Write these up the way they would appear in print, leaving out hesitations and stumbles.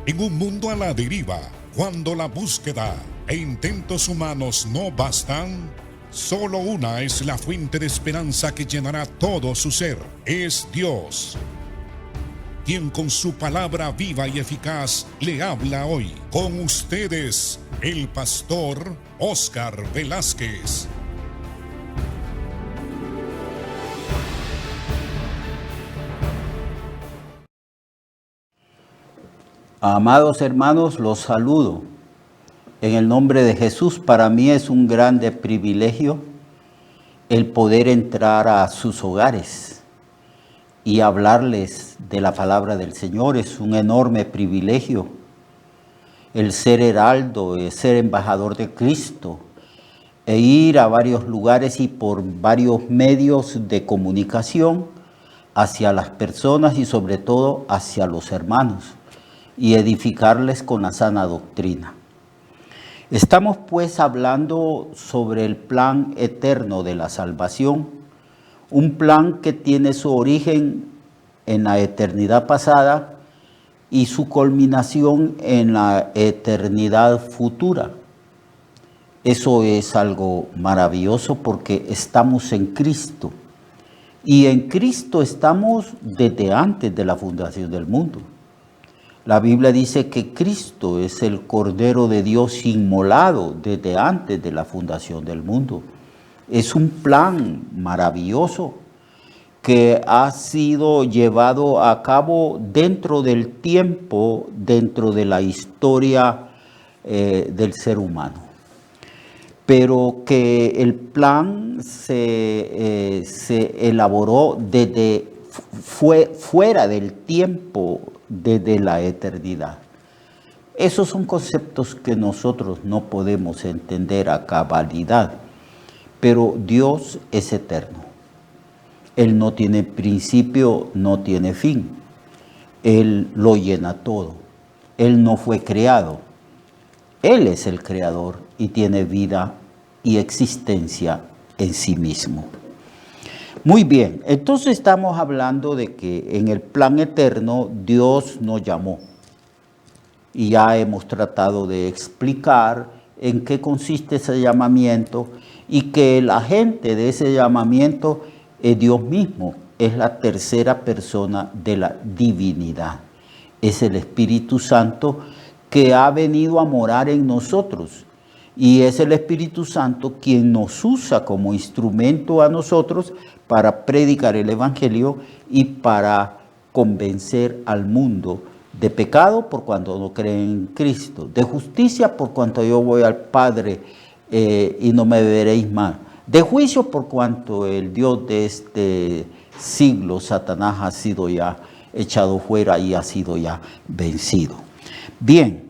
En un mundo a la deriva, cuando la búsqueda e intentos humanos no bastan, solo una es la fuente de esperanza que llenará todo su ser. Es Dios, quien con su palabra viva y eficaz le habla hoy. Con ustedes, el pastor Óscar Velázquez. Amados hermanos, los saludo. En el nombre de Jesús, para mí es un grande privilegio el poder entrar a sus hogares y hablarles de la palabra del Señor. Es un enorme privilegio el ser heraldo, el ser embajador de Cristo e ir a varios lugares y por varios medios de comunicación hacia las personas y sobre todo hacia los hermanos y edificarles con la sana doctrina. Estamos pues hablando sobre el plan eterno de la salvación, un plan que tiene su origen en la eternidad pasada y su culminación en la eternidad futura. Eso es algo maravilloso porque estamos en Cristo y en Cristo estamos desde antes de la fundación del mundo. La Biblia dice que Cristo es el Cordero de Dios inmolado desde antes de la fundación del mundo. Es un plan maravilloso que ha sido llevado a cabo dentro del tiempo, dentro de la historia del ser humano. Pero que el plan se elaboró fue fuera del tiempo, desde la eternidad. Esos son conceptos que nosotros no podemos entender a cabalidad, pero Dios es eterno. Él no tiene principio, no tiene fin. Él lo llena todo. Él no fue creado. Él es el creador y tiene vida y existencia en sí mismo. Muy bien, entonces estamos hablando de que en el plan eterno Dios nos llamó. Y ya hemos tratado de explicar en qué consiste ese llamamiento y que el agente de ese llamamiento es Dios mismo, es la tercera persona de la divinidad. Es el Espíritu Santo que ha venido a morar en nosotros. Y es el Espíritu Santo quien nos usa como instrumento a nosotros para predicar el Evangelio y para convencer al mundo de pecado por cuanto no creen en Cristo, de justicia por cuanto yo voy al Padre y no me veréis más, de juicio por cuanto el Dios de este siglo, Satanás, ha sido ya echado fuera y ha sido ya vencido. Bien,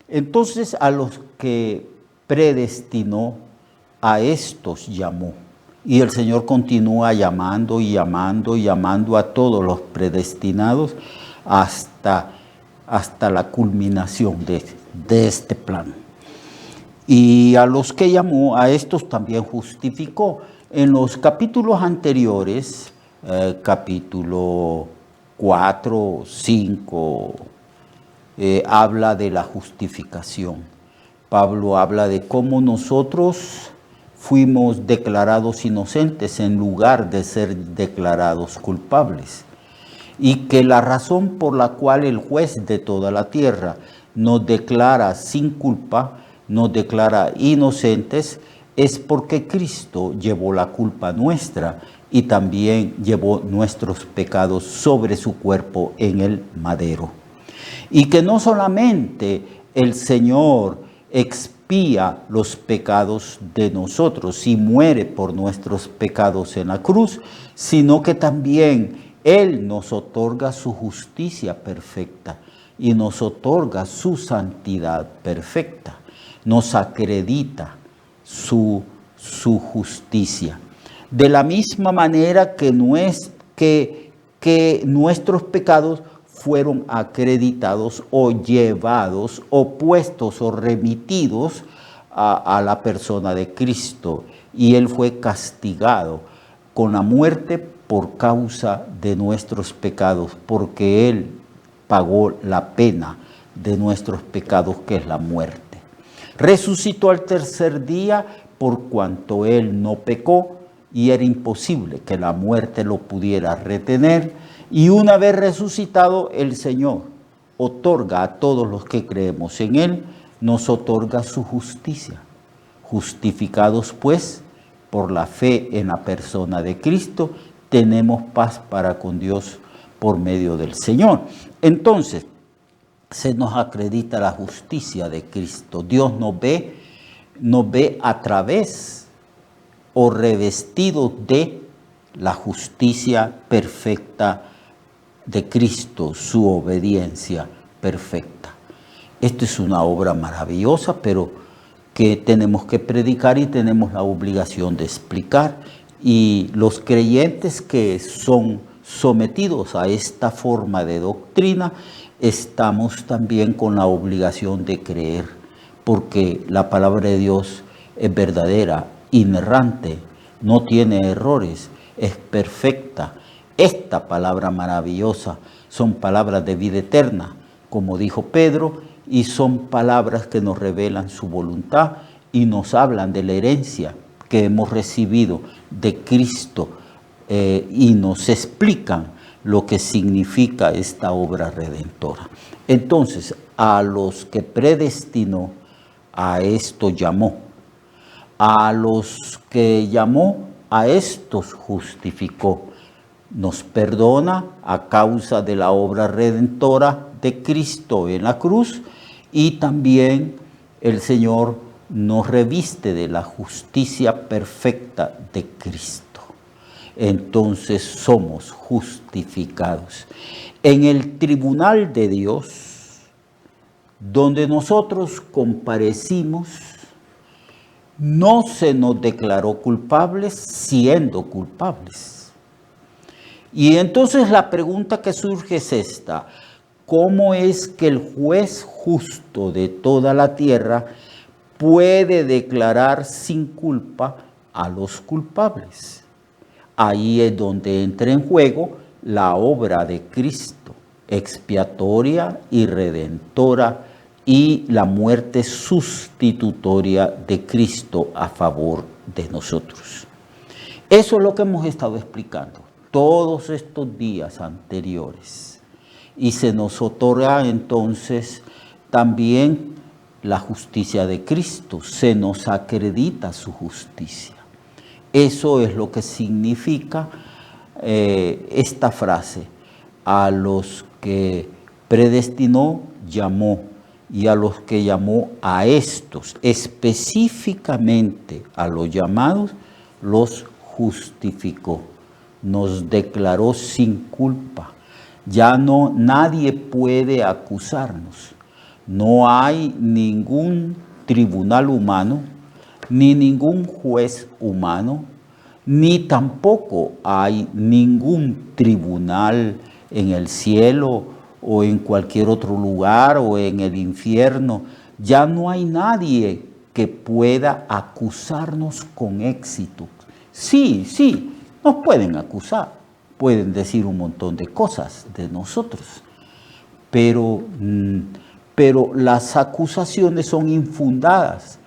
entonces a los que predestinó, a estos llamó. Y el Señor continúa llamando y llamando y llamando a todos los predestinados hasta la culminación de este plan. Y a los que llamó, a estos también justificó. En los capítulos anteriores, capítulo 4, 5, habla de la justificación. Pablo habla de cómo nosotros fuimos declarados inocentes en lugar de ser declarados culpables. Y que la razón por la cual el juez de toda la tierra nos declara sin culpa, nos declara inocentes, es porque Cristo llevó la culpa nuestra y también llevó nuestros pecados sobre su cuerpo en el madero. Y que no solamente el Señor expía los pecados de nosotros y muere por nuestros pecados en la cruz, sino que también Él nos otorga su justicia perfecta y nos otorga su santidad perfecta, nos acredita su justicia. De la misma manera que nuestros pecados fueron acreditados o llevados o puestos o remitidos a la persona de Cristo. Y Él fue castigado con la muerte por causa de nuestros pecados, porque Él pagó la pena de nuestros pecados, que es la muerte. Resucitó al tercer día por cuanto Él no pecó y era imposible que la muerte lo pudiera retener. Y una vez resucitado, el Señor otorga a todos los que creemos en Él, nos otorga su justicia. Justificados pues por la fe en la persona de Cristo, tenemos paz para con Dios por medio del Señor. Entonces, se nos acredita la justicia de Cristo. Dios nos ve a través o revestido de la justicia perfecta de Cristo, su obediencia perfecta. Esto es una obra maravillosa, pero que tenemos que predicar y tenemos la obligación de explicar. Y los creyentes que son sometidos a esta forma de doctrina, estamos también con la obligación de creer, porque la palabra de Dios es verdadera, inerrante, no tiene errores, es perfecta. Esta palabra maravillosa son palabras de vida eterna, como dijo Pedro, y son palabras que nos revelan su voluntad y nos hablan de la herencia que hemos recibido de Cristo, y nos explican lo que significa esta obra redentora. Entonces, a los que predestinó, a esto llamó. A los que llamó, a estos justificó. Nos perdona a causa de la obra redentora de Cristo en la cruz, y también el Señor nos reviste de la justicia perfecta de Cristo. Entonces somos justificados. En el tribunal de Dios, donde nosotros comparecimos, no se nos declaró culpables siendo culpables. Y entonces la pregunta que surge es esta: ¿cómo es que el juez justo de toda la tierra puede declarar sin culpa a los culpables? Ahí es donde entra en juego la obra de Cristo, expiatoria y redentora, y la muerte sustitutoria de Cristo a favor de nosotros. Eso es lo que hemos estado explicando todos estos días anteriores. Y se nos otorga entonces también la justicia de Cristo, se nos acredita su justicia. Eso es lo que significa esta frase: a los que predestinó, llamó, y a los que llamó, a estos, específicamente a los llamados, los justificó, nos declaró sin culpa. Ya no, nadie puede acusarnos. No hay ningún tribunal humano, ni ningún juez humano, ni tampoco hay ningún tribunal en el cielo o en cualquier otro lugar o en el infierno. Ya no hay nadie que pueda acusarnos con éxito. Sí, nos pueden acusar, pueden decir un montón de cosas de nosotros, pero las acusaciones son infundadas,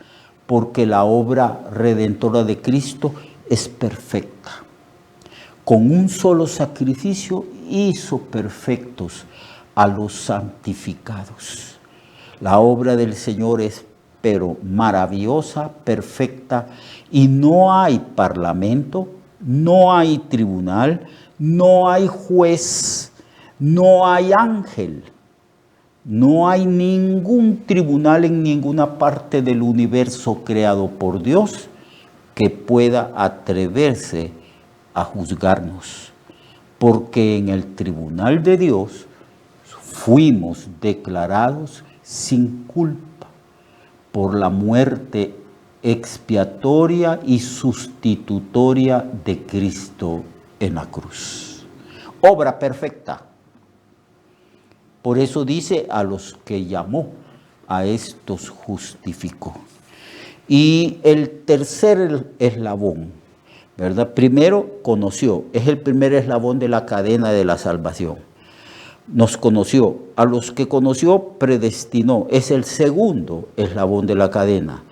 porque la obra redentora de Cristo es perfecta. Con un solo sacrificio hizo perfectos a los santificados. La obra del Señor es pero maravillosa, perfecta, y no hay parlamento, no hay tribunal, no hay juez, no hay ángel. No hay ningún tribunal en ninguna parte del universo creado por Dios que pueda atreverse a juzgarnos, porque en el tribunal de Dios fuimos declarados sin culpa por la muerte expiatoria y sustitutoria de Cristo en la cruz. Obra perfecta. Por eso dice: a los que llamó, a estos justificó. Y el tercer eslabón, ¿verdad? Primero conoció, es el primer eslabón de la cadena de la salvación. nos conoció. A los que conoció, predestinó. Es el segundo eslabón de la cadena.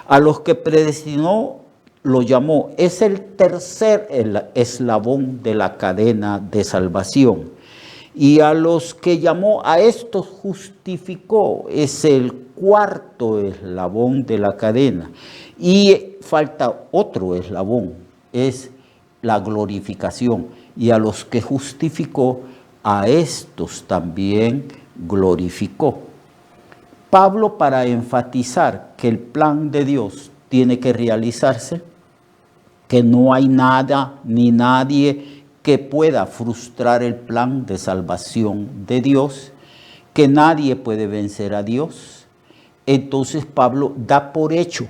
A los que predestinó, lo llamó. Es el tercer eslabón de la cadena de salvación. Y a los que llamó, a estos justificó. Es el cuarto eslabón de la cadena. Y falta otro eslabón, es la glorificación. Y a los que justificó, a estos también glorificó. Pablo, para enfatizar que el plan de Dios tiene que realizarse, que no hay nada ni nadie que pueda frustrar el plan de salvación de Dios, que nadie puede vencer a Dios. Entonces Pablo da por hecho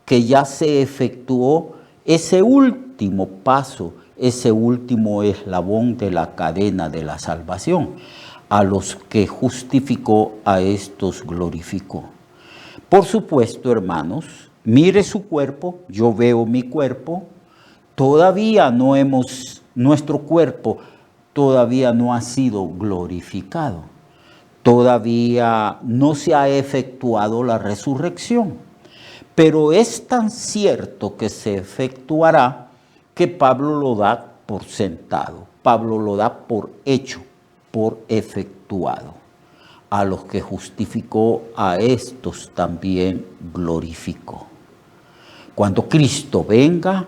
que ya se efectuó ese último paso, ese último eslabón de la cadena de la salvación. A los que justificó, a estos glorificó. Por supuesto, hermanos, mire su cuerpo, yo veo mi cuerpo, todavía nuestro cuerpo todavía no ha sido glorificado. Todavía no se ha efectuado la resurrección. Pero es tan cierto que se efectuará que Pablo lo da por sentado. Pablo lo da por hecho, por efectuado. A los que justificó, a estos también glorificó. Cuando Cristo venga,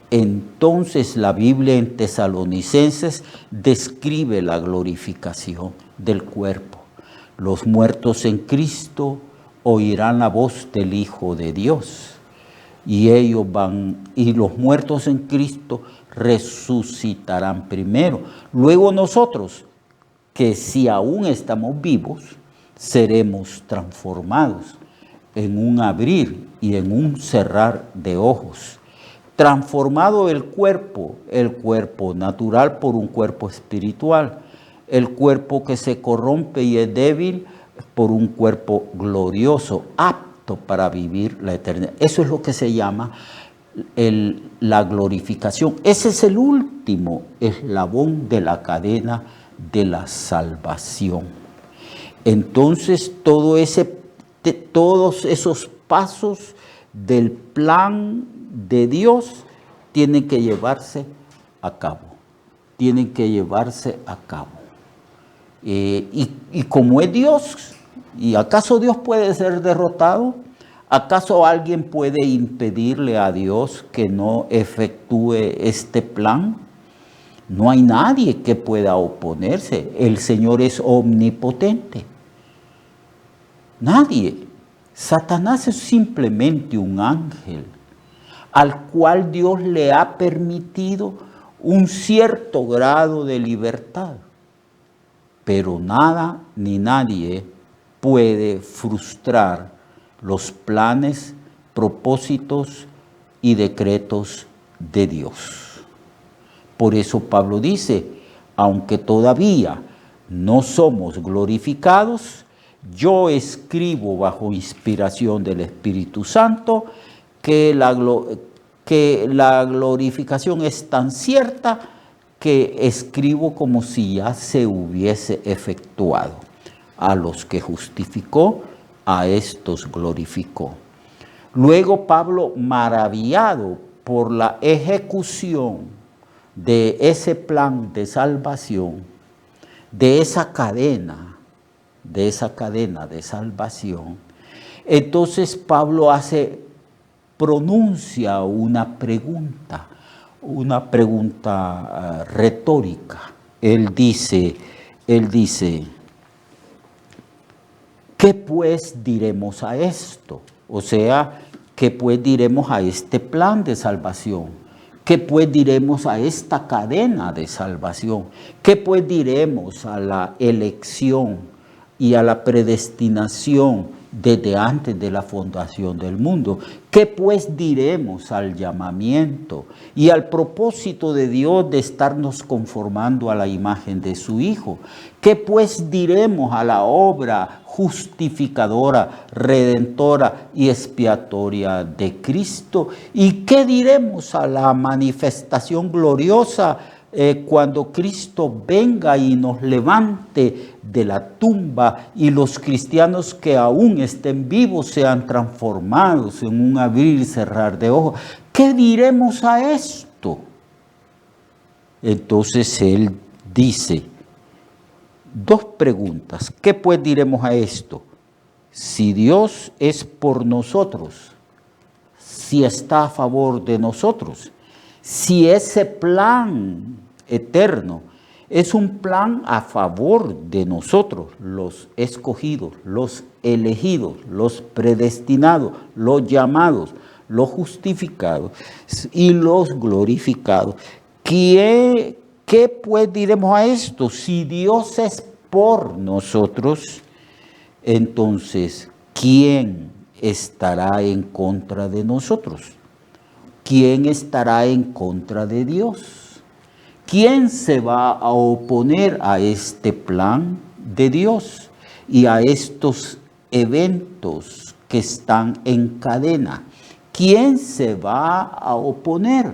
entonces la Biblia en Tesalonicenses describe la glorificación del cuerpo. Los muertos en Cristo oirán la voz del Hijo de Dios, y los muertos en Cristo resucitarán primero. Luego nosotros, que si aún estamos vivos, seremos transformados en un abrir y en un cerrar de ojos. Transformado el cuerpo natural por un cuerpo espiritual, el cuerpo que se corrompe y es débil por un cuerpo glorioso, apto para vivir la eternidad. Eso es lo que se llama la glorificación. Ese es el último eslabón de la cadena de la salvación. Entonces, todos esos pasos del plan de Dios tienen que llevarse a cabo. Tienen que llevarse a cabo. Y como es Dios, ¿y acaso Dios puede ser derrotado? ¿Acaso alguien puede impedirle a Dios que no efectúe este plan? No hay nadie que pueda oponerse. El Señor es omnipotente. Nadie. Satanás es simplemente un ángel al cual Dios le ha permitido un cierto grado de libertad. Pero nada ni nadie puede frustrar los planes, propósitos y decretos de Dios. Por eso Pablo dice, aunque todavía no somos glorificados, yo escribo bajo inspiración del Espíritu Santo que la glorificación es tan cierta que escribo como si ya se hubiese efectuado. A los que justificó, a estos glorificó. Luego Pablo, maravillado por la ejecución de ese plan de salvación, de esa cadena de salvación, entonces Pablo pronuncia una pregunta retórica. Él dice, ¿qué pues diremos a esto? O sea, ¿qué pues diremos a este plan de salvación? ¿Qué pues diremos a esta cadena de salvación? ¿Qué pues diremos a la elección y a la predestinación desde antes de la fundación del mundo? ¿Qué pues diremos al llamamiento y al propósito de Dios de estarnos conformando a la imagen de su Hijo? ¿Qué pues diremos a la obra justificadora, redentora y expiatoria de Cristo? ¿Y qué diremos a la manifestación gloriosa cuando Cristo venga y nos levante de la tumba y los cristianos que aún estén vivos sean transformados en un abrir y cerrar de ojos. ¿Qué diremos a esto? Entonces él dice, dos preguntas. ¿Qué pues diremos a esto? Si Dios es por nosotros, si está a favor de nosotros, si ese plan eterno es un plan a favor de nosotros, los escogidos, los elegidos, los predestinados, los llamados, los justificados y los glorificados. ¿Qué pues diremos a esto? Si Dios es por nosotros, entonces, ¿quién estará en contra de nosotros? ¿Quién estará en contra de Dios? ¿Quién se va a oponer a este plan de Dios y a estos eventos que están en cadena? ¿Quién se va a oponer?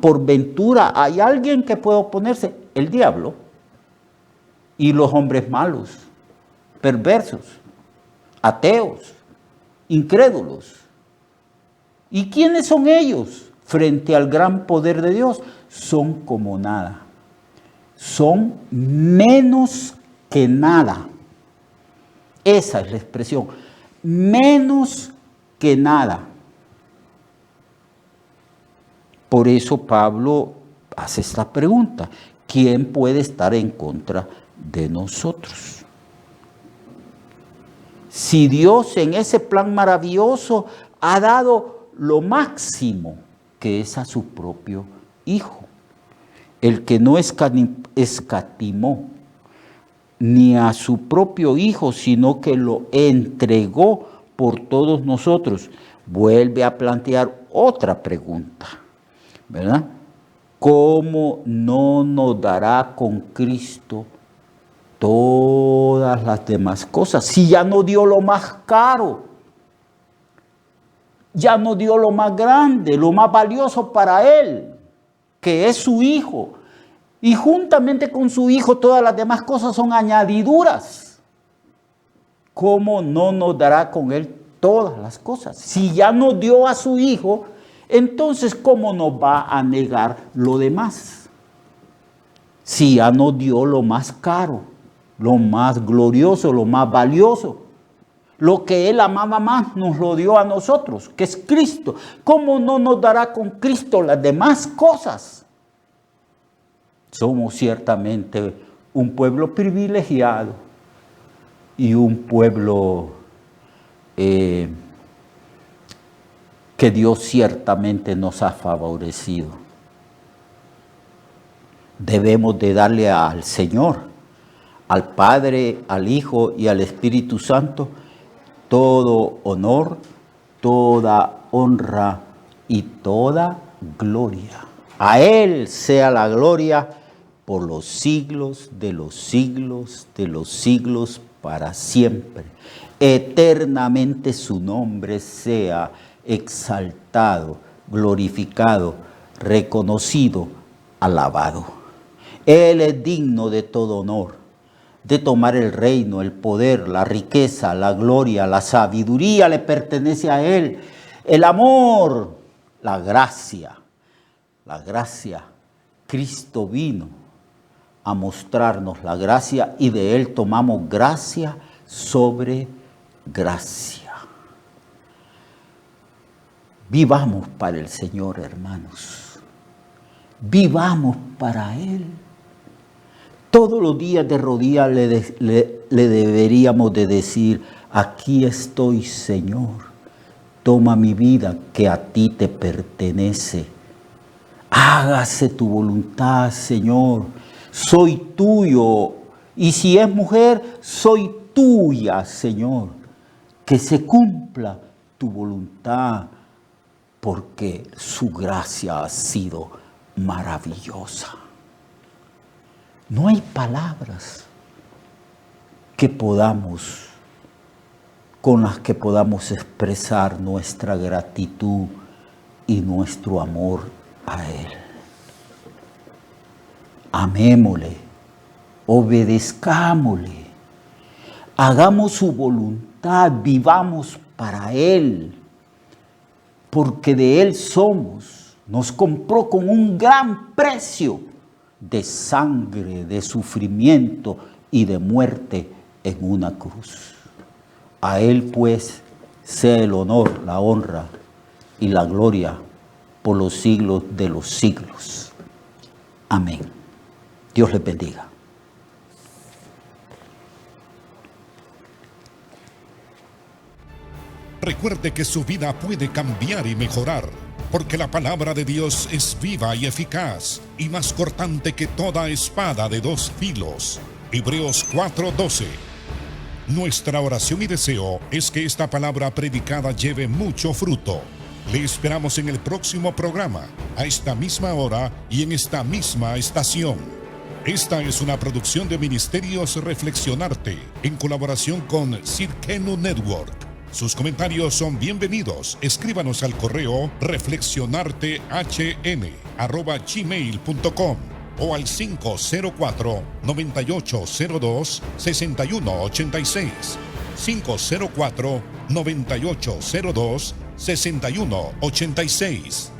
Por ventura, ¿hay alguien que puede oponerse? El diablo y los hombres malos, perversos, ateos, incrédulos. ¿Y quiénes son ellos frente al gran poder de Dios? Son como nada. Son menos que nada. Esa es la expresión. Menos que nada. Por eso Pablo hace esta pregunta. ¿Quién puede estar en contra de nosotros? Si Dios en ese plan maravilloso ha dado lo máximo, que es a su propio Hijo, el que no escatimó ni a su propio Hijo, sino que lo entregó por todos nosotros, vuelve a plantear otra pregunta, ¿verdad? ¿Cómo no nos dará con Cristo todas las demás cosas? Si ya nos dio lo más caro, ya nos dio lo más grande, lo más valioso para Él, que es su Hijo. Y juntamente con su Hijo todas las demás cosas son añadiduras. ¿Cómo no nos dará con Él todas las cosas? Si ya nos dio a su Hijo, entonces ¿cómo nos va a negar lo demás? Si ya nos dio lo más caro, lo más glorioso, lo más valioso. Lo que Él amaba más nos lo dio a nosotros, que es Cristo. ¿Cómo no nos dará con Cristo las demás cosas? Somos ciertamente un pueblo privilegiado y un pueblo que Dios ciertamente nos ha favorecido. Debemos de darle al Señor, al Padre, al Hijo y al Espíritu Santo todo honor, toda honra y toda gloria. A Él sea la gloria por los siglos de los siglos de los siglos para siempre. Eternamente su nombre sea exaltado, glorificado, reconocido, alabado. Él es digno de todo honor, de tomar el reino, el poder, la riqueza, la gloria, la sabiduría le pertenece a Él. El amor, la gracia. Cristo vino a mostrarnos la gracia y de Él tomamos gracia sobre gracia. Vivamos para el Señor, hermanos. Vivamos para Él. Todos los días de rodillas le deberíamos de decir, aquí estoy, Señor, toma mi vida que a ti te pertenece. Hágase tu voluntad, Señor, soy tuyo. Y si es mujer, soy tuya, Señor. Que se cumpla tu voluntad, porque su gracia ha sido maravillosa. No hay palabras con las que podamos expresar nuestra gratitud y nuestro amor a Él. Amémosle, obedezcámosle, hagamos su voluntad, vivamos para Él, porque de Él somos. Nos compró con un gran precio de sangre, de sufrimiento y de muerte en una cruz. A Él pues sea el honor, la honra y la gloria por los siglos de los siglos. Amén. Dios les bendiga. Recuerde que su vida puede cambiar y mejorar, porque la palabra de Dios es viva y eficaz, y más cortante que toda espada de dos filos. Hebreos 4:12. Nuestra oración y deseo es que esta palabra predicada lleve mucho fruto. Le esperamos en el próximo programa, a esta misma hora y en esta misma estación. Esta es una producción de Ministerios Reflexionarte, en colaboración con Cirkenu Network. Sus comentarios son bienvenidos. Escríbanos al correo reflexionartehn@gmail.com o al 504-9802-6186. 504-9802-6186.